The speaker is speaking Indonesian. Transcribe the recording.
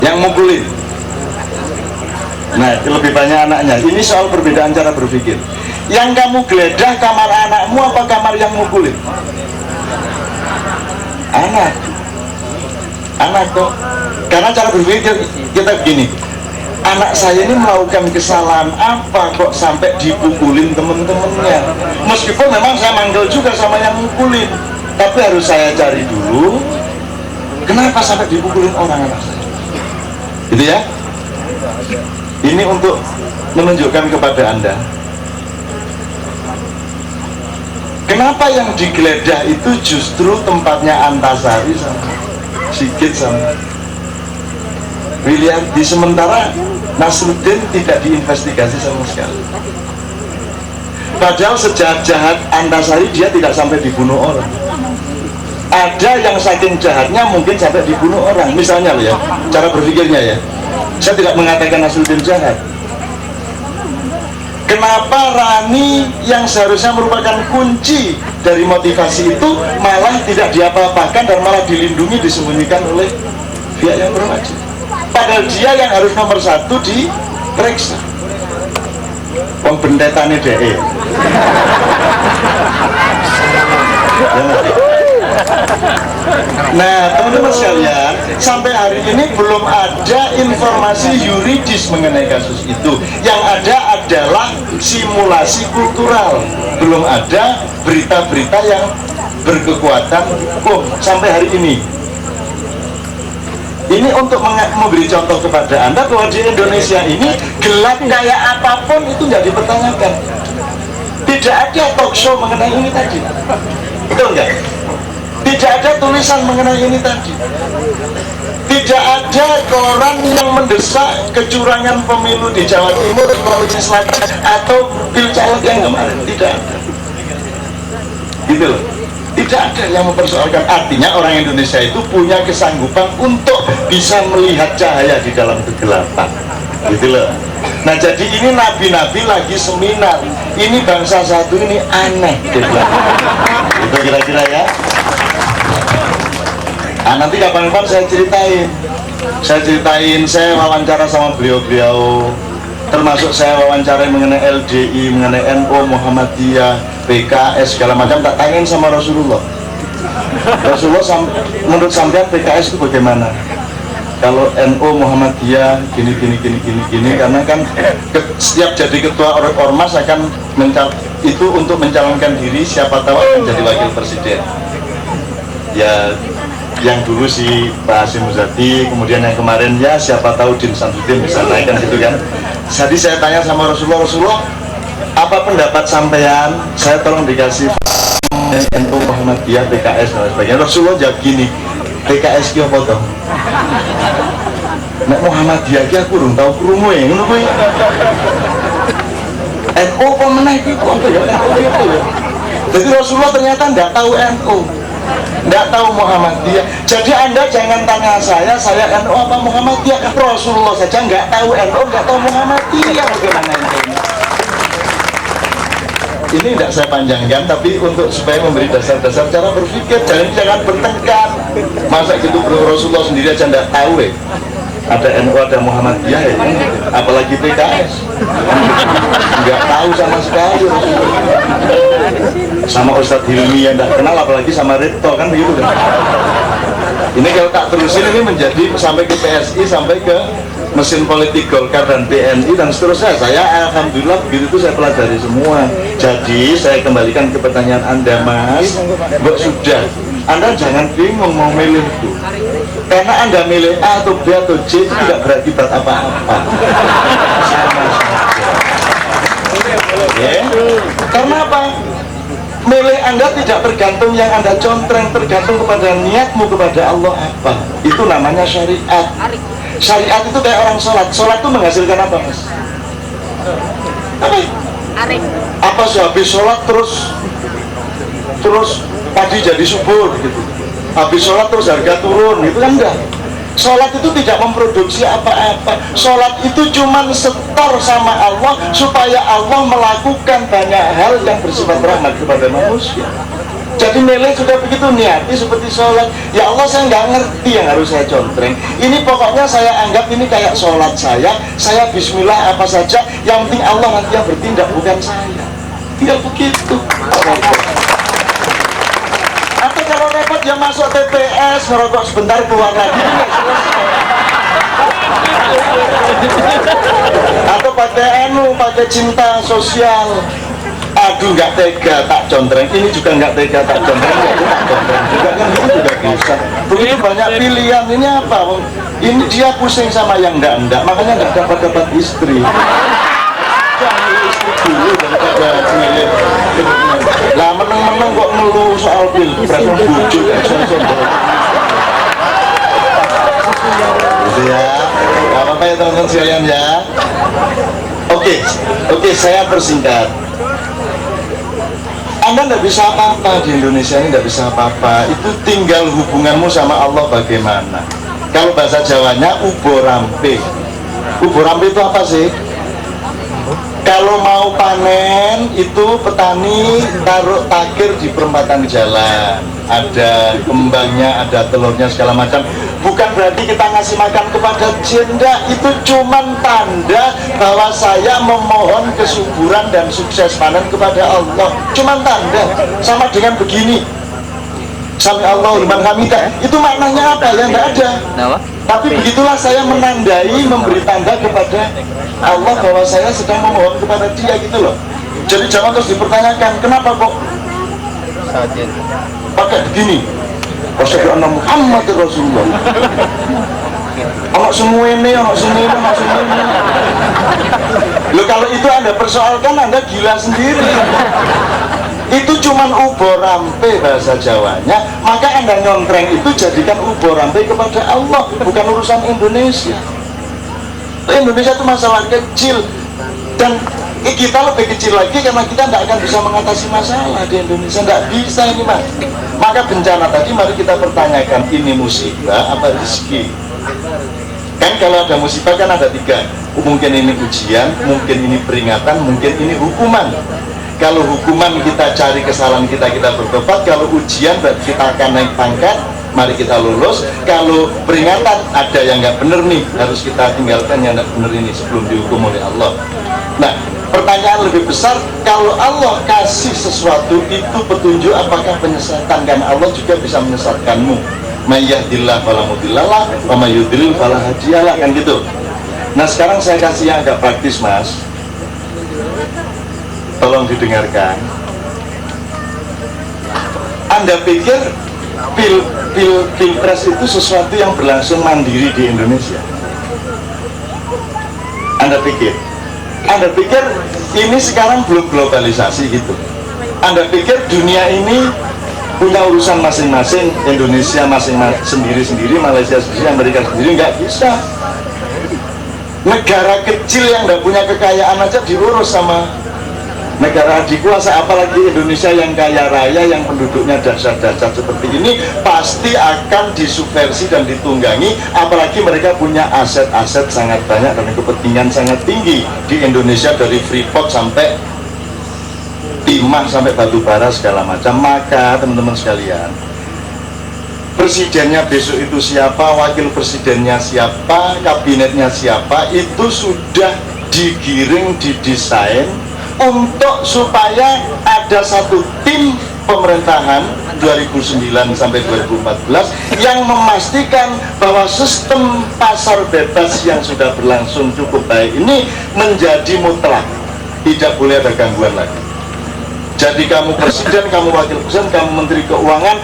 yang mukulin. Nah, lebih banyak anaknya. Ini soal perbedaan cara berpikir. Yang kamu geledah kamar anakmu apa kamar yang mukulin? Anak kok. Karena cara berpikir kita begini, anak saya ini melakukan kesalahan apa kok sampai dipukulin temen-temennya. Meskipun memang saya manggil juga sama yang mukulin, tapi harus saya cari dulu kenapa sampai dipukulin orang anak saya. Gitu ya. Ini untuk menunjukkan kepada Anda kenapa yang digeledah itu justru tempatnya Antasari sama Sigit sama Wiliardi, sementara Nasruddin tidak diinvestigasi sama sekali. Padahal sejahat-jahat Antasari dia tidak sampai dibunuh orang. Ada yang saking jahatnya mungkin sampai dibunuh orang. Misalnya loh ya, cara berpikirnya ya, saya tidak mengatakan Nasruddin jahat. Kenapa Rani yang seharusnya merupakan kunci dari motivasi itu malah tidak diapa-apakan dan malah dilindungi, disembunyikan oleh pihak yang berwajib? Padahal dia yang harus nomor satu diperiksa. Pembendetane DE. Nah, teman-teman sekalian, sampai hari ini belum ada informasi yuridis mengenai kasus itu. Yang ada adalah simulasi kultural. Belum ada berita-berita yang berkekuatan hukum sampai hari ini. Ini untuk memberi contoh kepada Anda bahwa di Indonesia ini gelap kayak apapun itu nggak dipertanyakan. Tidak ada talk show mengenai ini tadi. Betul nggak? Tidak ada tulisan mengenai ini tadi. Tidak ada koran yang mendesak kecurangan pemilu di Jawa Timur, Sulawesi Selatan atau pilcaleg yang kemarin. Tidak ada. Gitu loh. Tidak ada yang mempersoalkan. Artinya orang Indonesia itu punya kesanggupan untuk bisa melihat cahaya di dalam kegelapan. Gitu loh. Nah, jadi ini nabi-nabi lagi seminar. Ini bangsa satu ini aneh gitu. Itu kira-kira ya. Nah, nanti kapan-kapan saya ceritain, saya wawancara sama beliau-beliau, termasuk saya wawancara mengenai LDI, mengenai NU, Muhammadiyah, PKS, segala macam, tak tanyain sama Rasulullah. Menurut sampean PKS itu bagaimana? Kalau NU, Muhammadiyah, gini, karena kan setiap jadi ketua ormas akan itu untuk mencalonkan diri, siapa tahu akan jadi wakil presiden. Ya, yang dulu si Pak Hasyim Muzadi, kemudian yang kemarin ya siapa tahu Din Samsudin bisa naik kan gitu kan. Jadi saya tanya sama Rasulullah, apa pendapat sampean? Saya tolong dikasih NU, Muhammadiyah, PKS dan sebagainya. Rasulullah jawab gini, PKS ki apa toh? Nek Muhammadiyah ki aku urung tau krungu ya, ngono kuwi. NU apa meneh iki kok ya? Jadi Rasulullah ternyata enggak tahu NU. Tidak tahu Muhammadiyah. Jadi Anda jangan tanya saya NU apa Muhammadiyah. Rasulullah saja nggak tahu NU, nggak tahu Muhammadiyah. Bagaimana ini? Ini tidak saya panjangkan, tapi untuk supaya memberi dasar-dasar cara berpikir. Jangan bertengkar. Masa gitu Rasulullah sendiri aja nggak tahu ya. Ada NU, ada Muhammadiyah ya. Apalagi PKS. Nggak tahu sama sekali Rasulullah. Sama Ustadz Hilmi yang tidak kenal, apalagi sama Reto kan begitu kan. Ini kalau tak terusin ini menjadi sampai ke PSI, sampai ke mesin politik Golkar dan PNI dan seterusnya. Saya alhamdulillah begitu itu saya pelajari semua. Jadi saya kembalikan ke pertanyaan Anda Mas, sudah Anda jangan bingung mau milih itu, karena Anda milih A atau B atau C itu tidak berakibat apa-apa. Ya. Karena apa? Milih Anda tidak tergantung yang Anda contreng, tergantung kepada niatmu kepada Allah apa. Itu namanya syariat. Syariat itu kayak orang sholat. Sholat itu menghasilkan apa Mas? Apa? Apa sih habis sholat terus padi jadi subur gitu. Habis sholat terus harga turun gitu kan enggak. Sholat itu tidak memproduksi apa-apa. Sholat itu cuma setor sama Allah supaya Allah melakukan banyak hal yang bersifat rahmat kepada manusia. Jadi milih sudah begitu, niati seperti sholat. Ya Allah, saya nggak ngerti yang harus saya contreng. Ini pokoknya saya anggap ini kayak sholat saya bismillah apa saja, yang penting Allah nanti yang bertindak, bukan saya. Tinggal begitu. Atau kalau repot ya masuk TPS, ngerokok sebentar keluar lagi. Atau pakai pakai cinta sosial. Aduh, nggak tega tak contreng, ini juga nggak tega tak contreng, tak contreng juga kan, itu juga bisa. Begitu banyak pilihan. Ini apa? Ini dia pusing sama yang enggak, makanya nggak dapat istri. Jangan istri dulu daripada milih. Lah meneng-meneng kok ngeluh soal pilpres, bujuk gitu ya. Gak apa-apa ya teman-teman sekalian ya. Oke, saya persingkat. Anda tidak bisa apa-apa di Indonesia ini, tidak bisa apa-apa. Itu tinggal hubunganmu sama Allah bagaimana. Kalau bahasa Jawanya ubo rampe. Ubo rampe itu apa sih? Kalau mau panen itu petani taruh takir di perempatan jalan, ada kembangnya, ada telurnya segala macam. Bukan berarti kita ngasih makan kepada janda, itu cuman tanda bahwa saya memohon kesuburan dan sukses panen kepada Allah. Cuman tanda, sama dengan begini, Sami Allahu liman hamidah. Itu maknanya apa ya? Tidak ada. Tapi begitulah saya menandai, memberi tanda kepada Allah bahwa saya sedang memohon kepada Dia, gitu loh. Jadi jangan terus dipertanyakan, kenapa kok pakai begini? Asyhadu anna Muhammadar Rasulullah. Anak semua ini. Loh, kalau itu Anda persoalkan, Anda gila sendiri. Itu cuman ubo rampe bahasa Jawanya, maka Anda nyontreng itu jadikan ubo rampe kepada Allah, bukan urusan Indonesia. Indonesia itu masalah kecil, dan kita lebih kecil lagi karena kita tidak akan bisa mengatasi masalah di Indonesia, tidak bisa ini Mas. Maka bencana tadi mari kita pertanyakan, ini musibah apa rezeki? Kan kalau ada musibah kan ada tiga, mungkin ini ujian, mungkin ini peringatan, mungkin ini hukuman. Kalau hukuman kita cari kesalahan kita bertobat, kalau ujian berarti kita akan naik pangkat, mari kita lulus. Kalau peringatan ada yang nggak bener nih, harus kita tinggalkan yang nggak bener ini sebelum dihukum oleh Allah. Nah, pertanyaan lebih besar, kalau Allah kasih sesuatu itu petunjuk, apakah penyesatan? Karena Allah juga bisa menyesatkanmu. May yahdihillahu fala mudhillalah wa may yudhlil fala hadiyalah, kan gitu. Nah, sekarang saya kasih yang agak praktis, Mas. Tolong didengarkan. Anda pikir pilpres itu sesuatu yang berlangsung mandiri di Indonesia? Anda pikir ini sekarang belum globalisasi gitu? Anda pikir dunia ini punya urusan masing-masing, Indonesia masing-masing sendiri-sendiri, Malaysia sendiri, Amerika sendiri? Nggak bisa. Negara kecil yang nggak punya kekayaan aja diurus sama negara adikuasa, apalagi Indonesia yang kaya raya, yang penduduknya dasar-dasar seperti ini, pasti akan disubversi dan ditunggangi. Apalagi mereka punya aset-aset sangat banyak dan kepentingan sangat tinggi di Indonesia, dari Freeport sampai timah sampai batu bara segala macam. Maka teman-teman sekalian, presidennya besok itu siapa, wakil presidennya siapa, kabinetnya siapa, itu sudah digiring, didesain untuk supaya ada satu tim pemerintahan 2009 sampai 2014 yang memastikan bahwa sistem pasar bebas yang sudah berlangsung cukup baik ini menjadi mutlak, tidak boleh ada gangguan lagi. Jadi kamu presiden, kamu wakil presiden, kamu menteri keuangan,